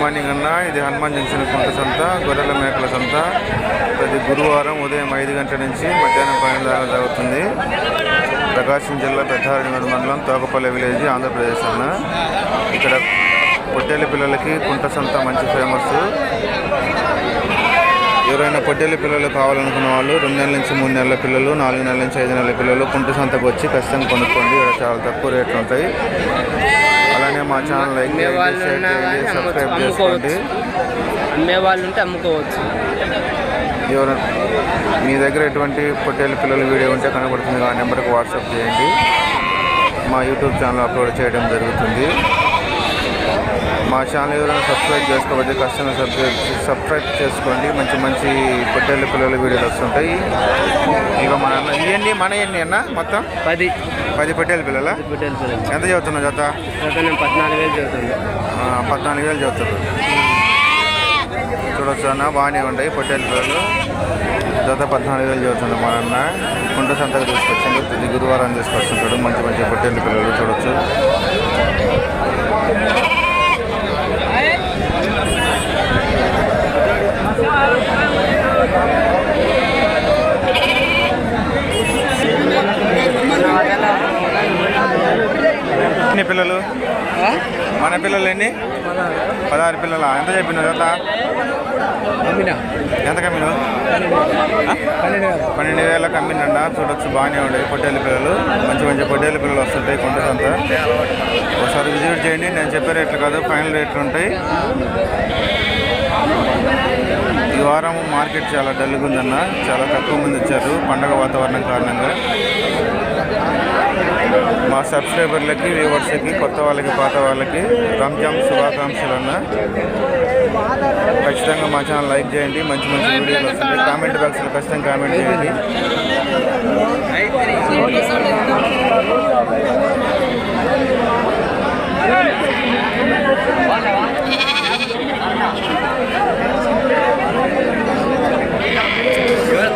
Morning అన్న. ఇది Hanuman junction కుంట సంత, గొర్రెల మేకల సంత. ప్రతి గురువారం ఉదయం 5 గంటల నుంచి మధ్యాహ్నం 12 దాకా జరుగుతుంది. ప్రకాశం జిల్లా పెద్దారెడ్డిగూడ మండలం తోకపల్లి విలేజ్, ఆంధ్రప్రదేశ్ అన్న. ఇక్కడ పొట్టేళ్ళ పిల్లలకి కుంట సంత మంచి ఫేమస్. ఎవరైనా పొట్టేళ్ళ పిల్లలు కావాలనుకున్న వాళ్ళు 2 నెలల నుంచి 3 నెలల పిల్లలు, 4 నెలల నుంచి 5 నెలల పిల్లలు కుంట సంతకు వచ్చి ఖచ్చితంగా కొనుక్కోండి. ఇక్కడ చాలా తక్కువ రేట్లు ఉంటాయి. అలానే మా ఛానల్ లైక్ చేయండి, షేర్ చేయండి, సబ్స్క్రైబ్ చేసుకోండి. అమ్మే వాళ్ళు ఉంటే అమ్ముకోవచ్చు. ఎవరైనా మీ దగ్గర ఎటువంటి పొట్టేళ్ళ పిల్లల వీడియో ఉంటే కనబడుతుంది, ఆ నెంబర్కి వాట్సాప్ చేయండి. మా యూట్యూబ్ ఛానల్ అప్లోడ్ చేయడం జరుగుతుంది. మా ఛానల్ ఎవరైనా సబ్స్క్రైబ్ చేసుకోవచ్చు, ఖచ్చితంగా సబ్స్క్రైబ్ చేసుకోండి. మంచి మంచి పొట్టేళ్ళ పిల్లల వీడియోలు వస్తుంటాయి. ఇక మన ఎన్ని అన్న మొత్తం 10 పొట్టేళ్ళ పిల్లల. ఎంత చదువుతున్నావు జత? 14,000 చదువుతుంది. 14,000 చదువుతుంది. చూడొచ్చు అన్న, బాగానే ఉంటాయి పొట్టేళ్ళ పిల్లలు. జత 14,000 చదువుతుంది. మా అన్న కుంట సంతకు తీసుకొచ్చిండు, ప్రతి గురువారం తీసుకొస్తుంటాడు. మంచి మంచి పొట్టేళ్ళ పిల్లలు చూడొచ్చు. ఎన్ని పిల్లలు? మన పిల్లలు ఎన్ని? 16 పిల్లల. ఎంత చెప్పిన జత? ఎంత కమ్మిను? 12,000 కమ్మిండ. చూడొచ్చు, బాగానే ఉంటాయి పొట్టేళ్ళ పిల్లలు. మంచి మంచి పొట్టేళ్ళ పిల్లలు వస్తుంటాయి కుంట సంత. ఒకసారి విజిట్ చేయండి. నేను చెప్పే రేట్లు కాదు, ఫైనల్ రేట్లు ఉంటాయి. ఈ వారం మార్కెట్ చాలా డల్గా ఉందన్న. చాలా తక్కువ మంది వచ్చారు పండగ వాతావరణం కారణంగా. మా సబ్స్క్రైబర్లకి, వ్యూవర్స్కి, కొత్త వాళ్ళకి, పాత వాళ్ళకి రంజాన్ శుభాకాంక్షలు అన్న. ఖచ్చితంగా మా ఛానల్ లైక్ చేయండి. మంచి మంచి వీడియోలు వస్తుంది. కామెంట్ బాక్స్లో ఖచ్చితంగా కామెంట్ చేయండి.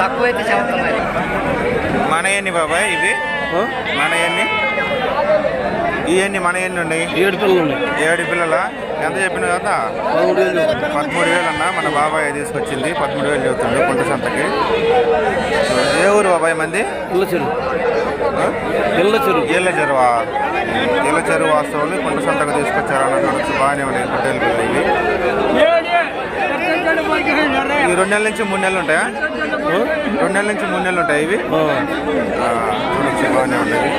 తక్కువైతే చెప్తాను. మన ఎన్ని బాబాయ్ ఇవి? మన ఎన్ని? ఇవన్నీ మన ఎన్ని ఉన్నాయి? 7 పిల్లలు ఉన్నాయి. 7 పిల్లల. ఎంత చెప్పిన కదా? 13,000 అన్న. మన బాబాయ్ తీసుకొచ్చింది. 13,000 చదువుతుంది కుంట సంతకి. ఏ ఊరు బాబాయ్ మంది? ఇళ్ళ చెరువు వాస్తవాలు కుంట సంతకు తీసుకొచ్చారన్న. చూడొచ్చు, బాగానే ఉన్నాయి పొట్టేళ్ళ పిల్లలు ఇవి. ఈ 2 నెలల నుంచి 3 నెలలు ఉంటాయా? 2 నెలల నుంచి 3 నెలలు ఉంటాయి ఇవి. చూడొచ్చు, బాగానే ఉంటాయి.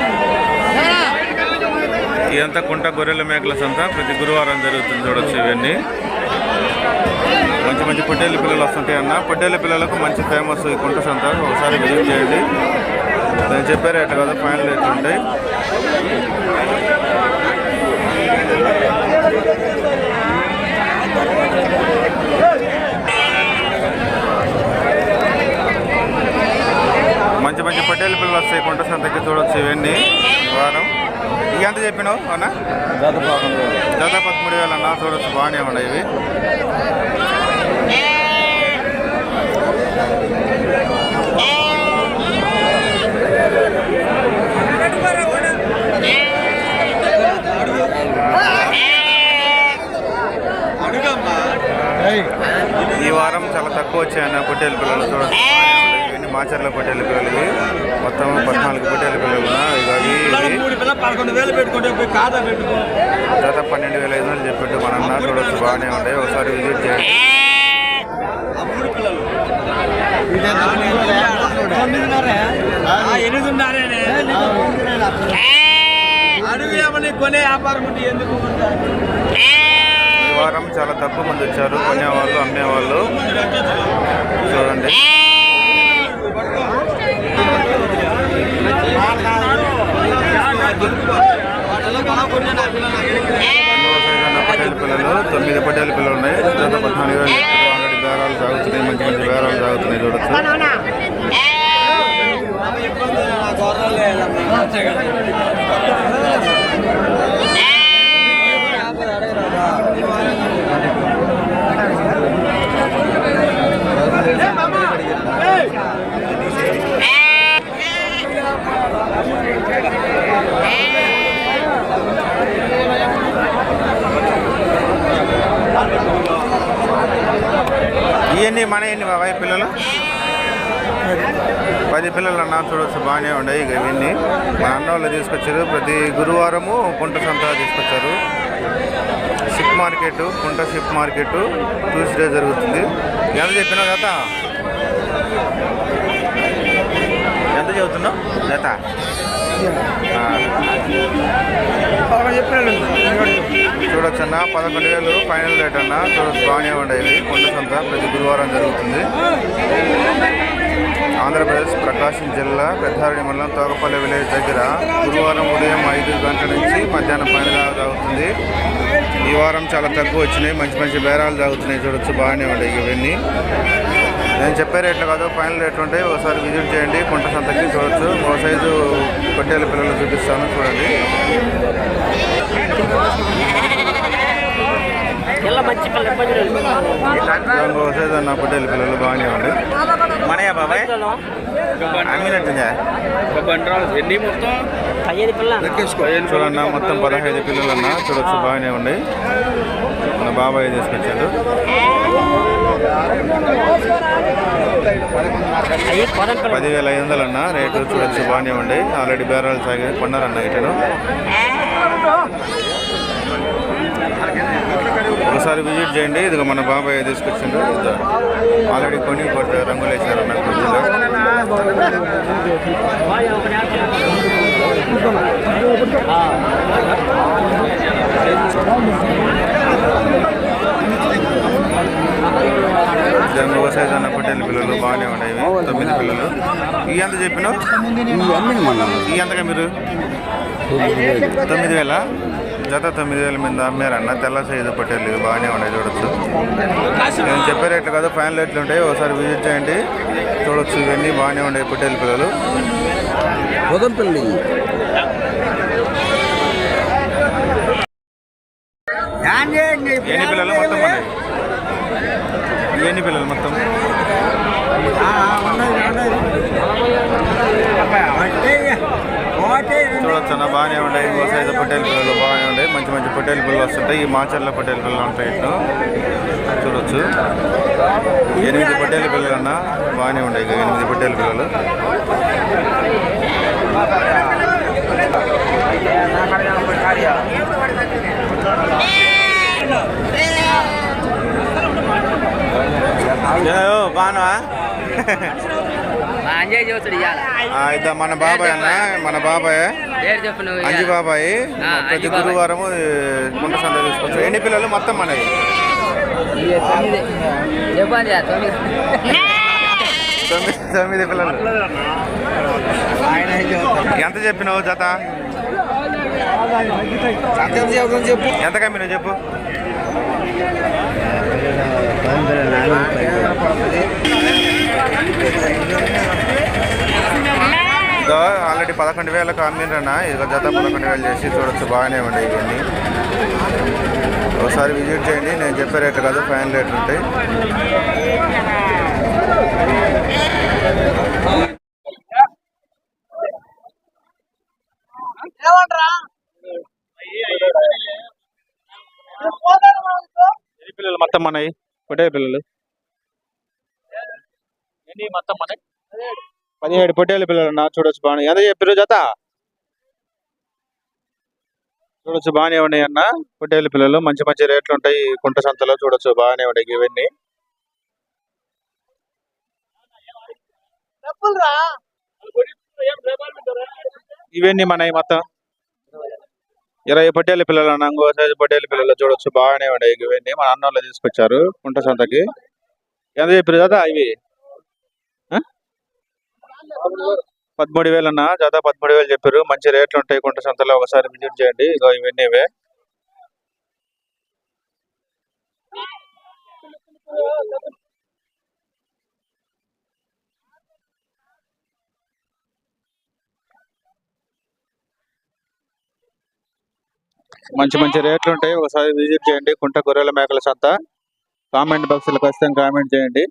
ఇదంతా కుంట గొర్రెల మేకల సంత ప్రతి గురువారం జరుగుతుంది. చూడొచ్చు, ఇవన్నీ మంచి మంచి పొట్టేళ్ళ పిల్లలు వస్తుంటాయి అన్న. పొట్టేళ్ళ పిల్లలకు మంచి ఫేమస్ ఈ కుంట సంత. ఒకసారి విజిట్ చేయండి. నేను చెప్పే రేట్లు కదా, ఫైనల్ రేట్లు ఉంటాయి. మంచి మంచి పొట్టేళ్ళ పిల్లలు వస్తాయి కుంట సంతకి. చూడొచ్చు, ఇవన్నీ వారం. ఇక ఎంత చెప్పినావు అన్న? జత 13,000 అన్న. చూడొచ్చు, బాగానే ఉన్నాయి ఇవి. ఈ వారం చాలా తక్కువ వచ్చాయన్న పొట్టేళ్ళ పిల్లలు. చూడొచ్చు, మాచర్ల పొట్టేళ్ళ పిల్లలు ఇవి. మొత్తం 14 పొట్టేళ్ళ పిల్లలు. జత 12,500 చెప్పాడు మన అన్న. చూడొచ్చు, బాగానే ఉంటాయి. ఒకసారి విజిట్ చేయండి. ఈ వారం చాలా తక్కువ మంది వచ్చారు కొనేవాళ్ళు, అమ్మేవాళ్ళు. చూడండి, పొట్టేళ్ళ పిల్లలు 9 పొట్టేళ్ళ పిల్లలు ఉన్నాయి. 14,000 ఆల్రెడీ బేరాలు సాగుతున్నాయి. మంచి మంచి బేరాలు సాగుతున్నాయి. చూడొచ్చు. Thank you. ఇవన్నీ మన ఎన్ని బాబాయ్ పిల్లలు 10 పిల్లలు అన్న చూడవచ్చు బాగానే ఉన్నాయి. ఇక ఇవన్నీ మా అన్న వాళ్ళు తీసుకొచ్చారు. ప్రతి గురువారము కుంట సంత తీసుకొచ్చారు. షిప్ మార్కెట్ కుంట షిప్ మార్కెట్ ట్యూస్డే జరుగుతుంది. ఎంత చెప్పినావు జత? ఎంత చెబుతున్నావు జత? చూడొచ్చు అన్న 11,000 ఫైనల్ రేట్ అన్న. చూడొచ్చు బాగానే ఉండేవి. కొండ సంత ప్రతి గురువారం జరుగుతుంది. ఆంధ్రప్రదేశ్ ప్రకాశం జిల్లా పెద్దారెడ్డి మండలం తోకపల్లి విలేజ్ దగ్గర గురువారం ఉదయం 5 గంటల నుంచి మధ్యాహ్నం 12 సాగుతుంది. ఈ వారం చాలా తక్కువ వచ్చినాయి. మంచి మంచి బేరాలు సాగుతున్నాయి. చూడొచ్చు బాగానే ఉండేవి ఇవన్నీ. నేను చెప్పే రేట్లు కాదు, ఫైనల్ రేట్లు ఉంటాయి. ఒకసారి విజిట్ చేయండి కుంట సంతకి. చూడొచ్చు ఒక సైజు పొట్టేల పిల్లలు చూపిస్తాను చూడండి. ఒక సైజు అన్న పొట్టేల పిల్లలు బాగానే ఉండి మనయా బాబాయ్ అమ్మినట్టుందా? చూడన్నా మొత్తం 15 పిల్లలు అన్న. చూడొచ్చు బాగానే ఉండి మన బాబాయ్ తీసుకొచ్చాడు. 10,500 అన్న రేటు. చూడొచ్చు బాగానే ఉండి ఆల్రెడీ బేరాలు సాగి కొన్నారన్న ఇటను. ఒకసారి విజిట్ చేయండి. ఇదిగో మన బాబాయ్ తీసుకొచ్చిండు. ఆల్రెడీ కొని రంగులు వేసారన్న కొద్దిగా. జంగు సైజ్ అన్న పొట్టేల పిల్లలు బాగానే ఉన్నాయి. 9 పిల్లలు. ఈ ఎంత చెప్పినావు? ఈ ఎంతగా మీరు? 9,000 జత. 9,000 మీద అమ్మారన్న. తెల్ల సైజు పొట్టేలు బాగానే ఉన్నాయి. చూడొచ్చు నేను చెప్పే రేట్లు కాదు, ఫైనల్ రేట్లు ఉంటాయి. ఒకసారి విజిట్ చేయండి. చూడొచ్చు ఇవన్నీ బాగానే ఉన్నాయి పొట్టేల పిల్లలు. ఎన్ని పిల్లలు మొత్తం ఉన్నాయి? ఎన్ని పిల్లలు మొత్తం? చూడొచ్చు అన్న బాగానే ఉన్నాయి. ఇంకో సైజు పొట్టేల పిల్లలు బాగానే ఉన్నాయి. మంచి మంచి పొట్టేల పిల్లలు వస్తుంటాయి. ఈ మాచర్ల పొట్టేల పిల్లలు ఉంటాయి. ఇటు చూడొచ్చు 8 పొట్టేల పిల్లలు అన్న బాగానే ఉన్నాయి. 8 పొట్టేల పిల్లలు. బాగా ఇద్దా మన బాబాయ్ అన్న. మన బాబాయ్ అంజి బాబాయ్ ప్రతి గురువారము కుంట సంత తీసుకొచ్చు. ఎన్ని పిల్లలు మొత్తం మనవి? 9 పిల్లలు. ఎంత చెప్పినావు జత? ఎంత కమ్మినా చెప్పు. ఆల్రెడీ 11,000 అమ్మిండ్రన్నా. ఇక జత 11,000 చేసి. చూడొచ్చు బాగానే ఉండే ఇవన్నీ. ఒకసారి విజిట్ చేయండి. నేను చెప్పే రేట్లు కాదు, ఫైనల్ రేట్లు ఉంటాయి. ఎన్ని పిల్లలు మొత్తం మనవి? పొట్టే పిల్లలు ఎన్ని మొత్తం మనవి? 17 పొట్టేల పిల్లలు అన్న. చూడొచ్చు బాగా. ఎంత చెప్పారు జత? చూడొచ్చు బాగానే ఉన్నాయి అన్న పొట్టేల పిల్లలు. మంచి మంచి రేట్లు ఉంటాయి కుంట సంతలో. చూడొచ్చు బాగానే ఉన్నాయి ఇవన్నీ. ఇవన్నీ మనవి మొత్తం 20 పొట్టేల పిల్లలు అన్న. ఇంకో సైజు పొట్టేల పిల్లలు. చూడొచ్చు బాగానే ఉన్నాయి ఇవన్నీ. మన అన్న వాళ్ళు తీసుకొచ్చారు కుంట సంతకి. ఎంత చెప్పారు జత ఇవి? 13,000 అన్న. జత 13,000 చెప్పారు. మంచి రేట్లు ఉంటాయి కుంట సంతలో. ఒకసారి విజిట్ చేయండి. ఇగో ఇవన్నీ మంచి మంచి రేట్లు ఉంటాయి. ఒకసారి విజిట్ చేయండి కుంట గొర్రెల మేకల సంత. కామెంట్ బాక్స్ లో ఖచ్చితంగా కామెంట్ చేయండి.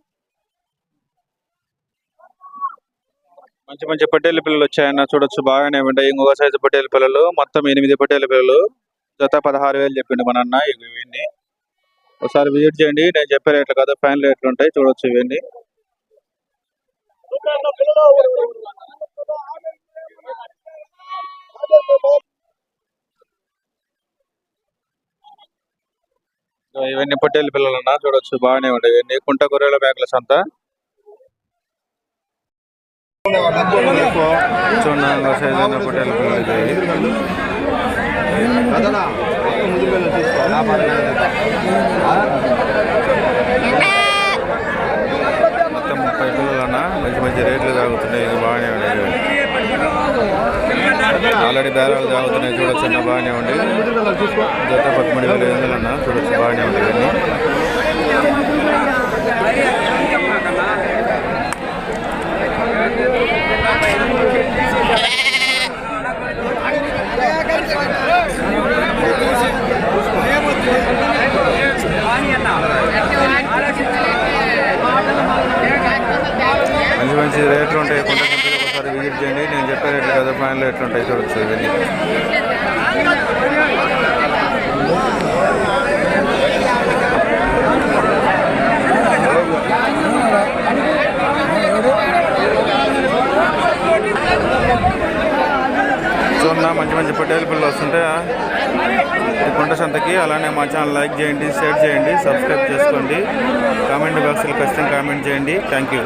మంచి మంచి పొట్టేల పిల్లలు వచ్చాయన్న. చూడొచ్చు బాగానే ఉంటాయి. ఇంకొక సైజు పొట్టేల పిల్లలు మొత్తం 8 పొట్టేల పిల్లలు. జత 16,000 చెప్పిండు మన అన్న. ఇవన్నీ ఒకసారి విజిట్ చేయండి. నేను చెప్పే రేట్లు కదా, ఫైనల్ రేట్లు ఉంటాయి, చూడొచ్చు ఇవన్నీ. ఇవన్నీ పొట్టేలు పిల్లలన్నా చూడొచ్చు, బాగానే ఉంటాయి ఇవన్నీ. కుంట గొర్రెల మేకల సంత. చూడండి సైజు ఉన్న పొట్టేలు పిల్లలు ఇవి. మొత్తం 30 పిల్లలన్నా మంచి మంచి రేట్లు తాగుతున్నాయి, ఇది బాగానే ఉండేది. ఆల్రెడీ బేరాలు తాగుతున్నాయి, చూడొచ్చు అన్న బాగానే ఉండి. జత 13,500 అన్న, చూడొచ్చు బాగానే ఉంది ఇవన్నీ. మంచి మంచి రేట్లు ఉంటాయి. కొంత ఒకసారి విజిట్ చేయండి. నేను చెప్పే రేట్లు కదా, ఫైనల్ రేట్లు ఉంటాయి, చూడొచ్చు ఇవన్నీ. చూడన్నా మంచి మంచి పొట్టేలు పిల్లలు వస్తుంటాయి ఈ కుంట సంతకి. అలానే మా ఛానల్ లైక్ చేయండి, షేర్ చేయండి, సబ్స్క్రైబ్ చేసుకోండి. కామెంట్ బాక్స్లో ఖచ్చితంగా కామెంట్ చేయండి. Thank you.